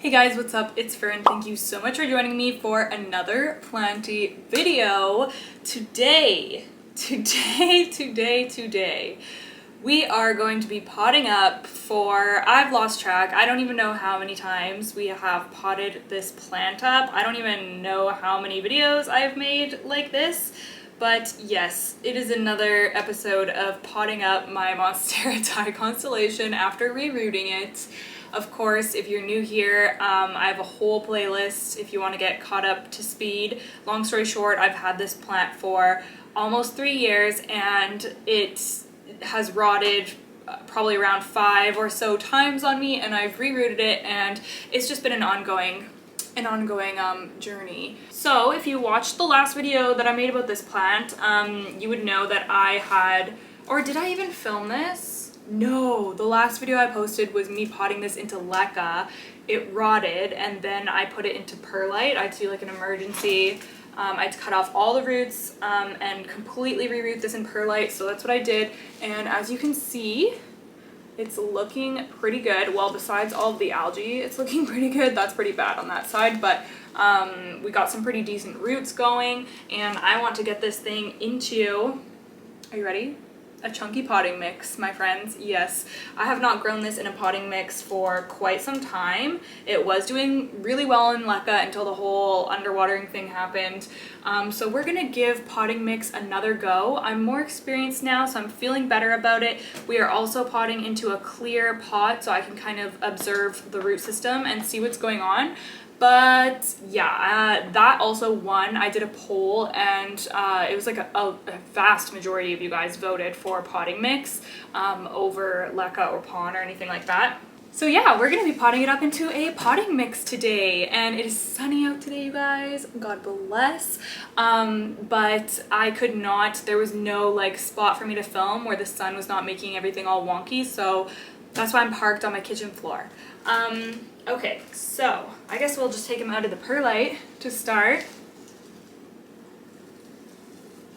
Hey guys, what's up? It's Fern. Thank you so much for joining me for another Planty video. Today, we are going to be potting up for, I've lost track, I don't even know how many times we have potted this plant up. I don't even know how many videos I've made like this. But yes, it is another episode of potting up my monstera constellation after rerooting it. Of course, if you're new here, I have a whole playlist if you want to get caught up to speed. Long story short, I've had this plant for almost 3 years and it has rotted probably around 5 or so times on me, and I've rerooted it, and it's just been an ongoing journey. So if you watched the last video that I made about this plant, you would know that I had, or did I even film this? No, the last video I posted was me potting this into leca. It rotted, and then I put it into perlite. I had to do like an emergency. I had to cut off all the roots and completely reroot this in perlite, so that's what I did. And as you can see, it's looking pretty good. Well, besides all of the algae, it's looking pretty good. That's pretty bad on that side, but we got some pretty decent roots going, and I want to get this thing into, are you ready? A chunky potting mix, my friends. Yes, I have not grown this in a potting mix for quite some time. It was doing really well in leca until the whole underwatering thing happened. So we're gonna give potting mix another go. I'm more experienced now, so I'm feeling better about it. We are also potting into a clear pot so I can kind of observe the root system and see what's going on. But yeah, that also won. I did a poll, and it was like a vast majority of you guys voted for potting mix over leca or pon or anything like that. So yeah, we're gonna be potting it up into a potting mix today, and it is sunny out today, you guys. God bless. But I could not, there was no like spot for me to film where the sun was not making everything all wonky, so that's why I'm parked on my kitchen floor. Okay, so I guess we'll just take them out of the perlite to start.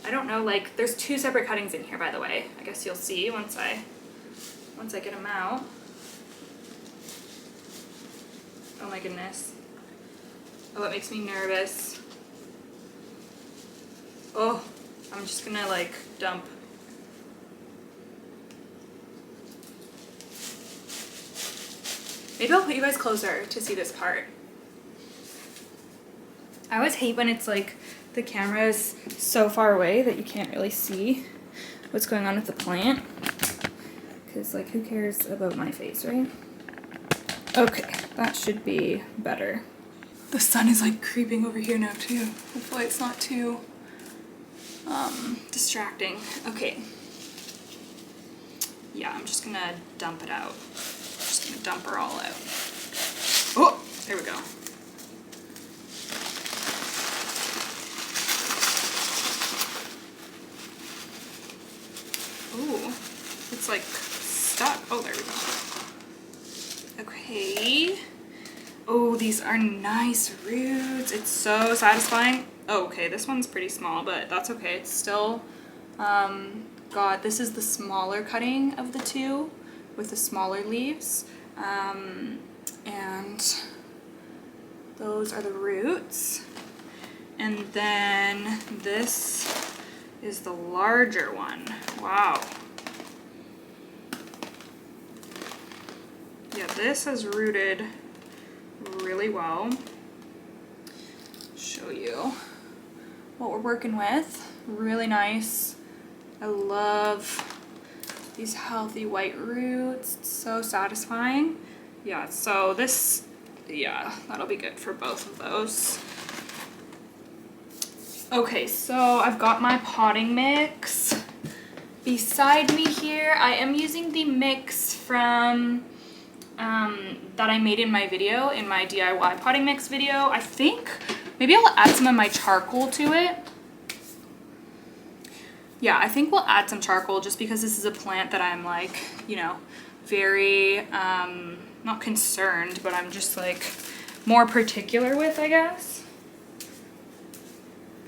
I don't know, like, there's 2 separate cuttings in here, by the way. I guess you'll see once I get them out. Oh my goodness. Oh, it makes me nervous. Oh, I'm just gonna like dump. Maybe I'll put you guys closer to see this part. I always hate when it's like the camera is so far away that you can't really see what's going on with the plant. Because like, who cares about my face, right? Okay, that should be better. The sun is like creeping over here now too. Hopefully it's not too distracting. Okay. Yeah, I'm just gonna dump it out. Just gonna dump her all out. Oh, there we go. Ooh, it's like stuck. Oh, there we go. Okay. Oh, these are nice roots. It's so satisfying. Oh, okay, this one's pretty small, but that's okay. It's still, God, this is the smaller cutting of the 2 with the smaller leaves. And those are the roots. And then this is the larger one. Wow. Yeah, this has rooted really well. Show you what we're working with. Really nice. I love these healthy white roots. It's so satisfying. Yeah, so this, yeah, that'll be good for both of those. Okay, so I've got my potting mix beside me here. I am using the mix from that I made in my video, in my DIY potting mix video. I think maybe I'll add some of my charcoal to it. Yeah, I think we'll add some charcoal just because this is a plant that I'm like, you know, very, not concerned, but I'm just like more particular with, I guess.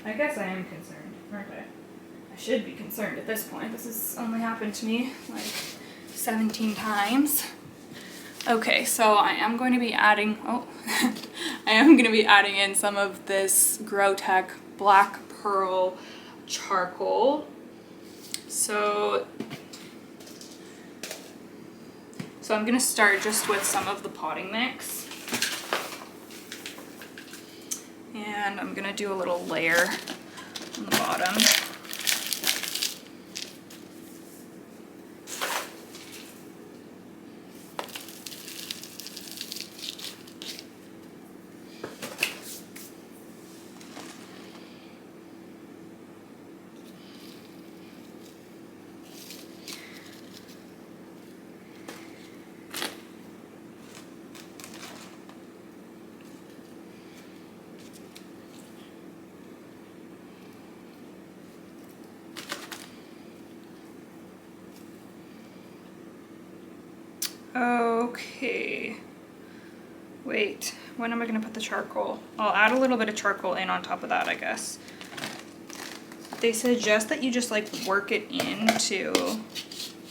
I guess I am concerned, aren't I? I should be concerned at this point. This has only happened to me like 17 times. Okay, so I am going to be adding, oh, I am going to be adding in some of this Growtech Black Pearl charcoal. So I'm going to start just with some of the potting mix. And I'm going to do a little layer on the bottom. Okay, wait, when am I gonna put the charcoal? I'll add a little bit of charcoal in on top of that, I guess. They suggest that you just like work it into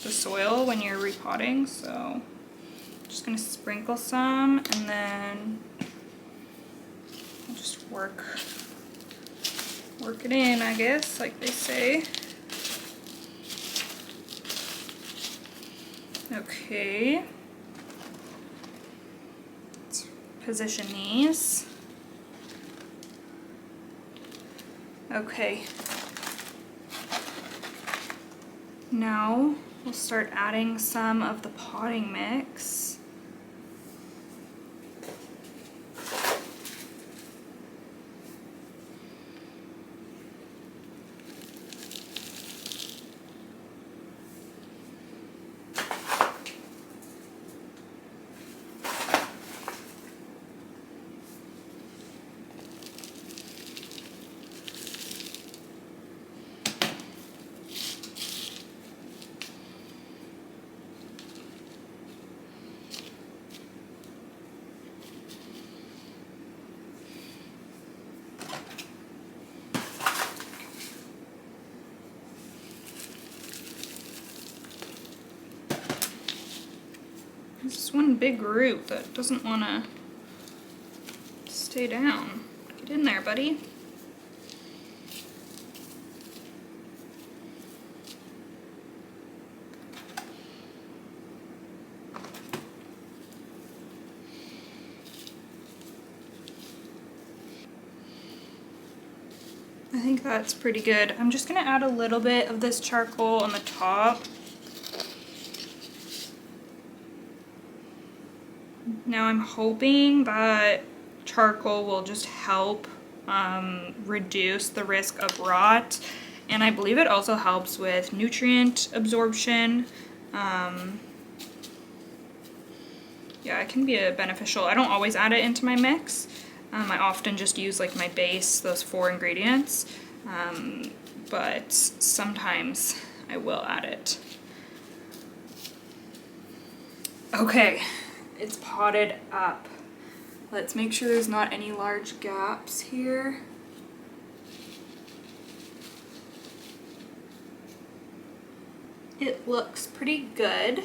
the soil when you're repotting, so I'm just gonna sprinkle some and then I'll just work it in, I guess, like they say. Okay. Let's position these. Okay. Now we'll start adding some of the potting mix. This one big root that doesn't want to stay down. Get in there, buddy. I think that's pretty good. I'm just gonna add a little bit of this charcoal on the top. Now I'm hoping that charcoal will just help reduce the risk of rot, and I believe it also helps with nutrient absorption. Yeah, it can be beneficial. I don't always add it into my mix. I often just use like my base, those 4 ingredients, but sometimes I will add it. Okay. It's potted up. Let's make sure there's not any large gaps here. It looks pretty good.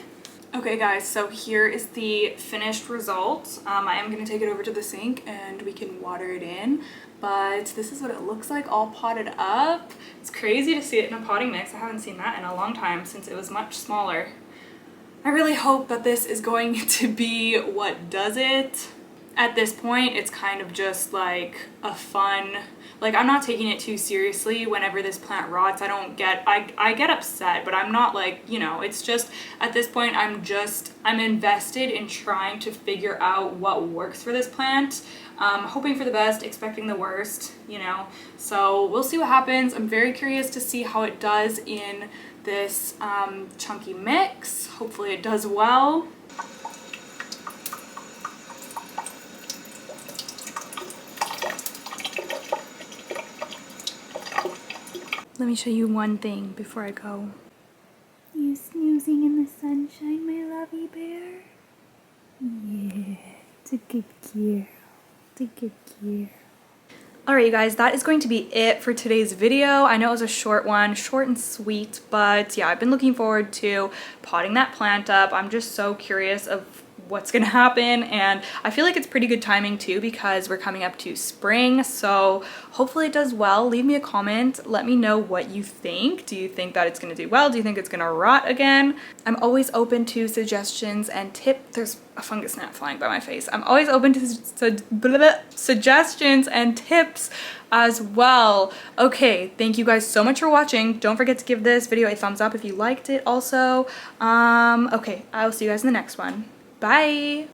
Okay guys, so here is the finished result. I am going to take it over to the sink and we can water it in, but this is what it looks like all potted up. It's crazy to see it in a potting mix. I haven't seen that in a long time since it was much smaller. I really hope that this is going to be what does it. At this point, it's kind of just like a fun, like I'm not taking it too seriously whenever this plant rots. I get upset, but I'm not like, you know, it's just, at this point, I'm invested in trying to figure out what works for this plant. Hoping for the best, expecting the worst, you know. So we'll see what happens. I'm very curious to see how it does in this chunky mix. Hopefully it does well. Let me show you one thing before I go. You snoozing in the sunshine, my lovey bear? Yeah, it's a good girl. It's a good girl. Alright you guys, that is going to be it for today's video. I know it was a short one, short and sweet, but yeah, I've been looking forward to potting that plant up. I'm just so curious of what's gonna happen, and I feel like it's pretty good timing too because we're coming up to spring, so hopefully it does well. Leave me a comment, let me know what you think. Do you think that it's gonna do well? Do you think it's gonna rot again? I'm always open to suggestions and tips. There's a fungus gnat flying by my face. I'm always open to suggestions and tips as well. Okay, thank you guys so much for watching. Don't forget to give this video a thumbs up if you liked it also. Okay, I'll see you guys in the next one. Bye!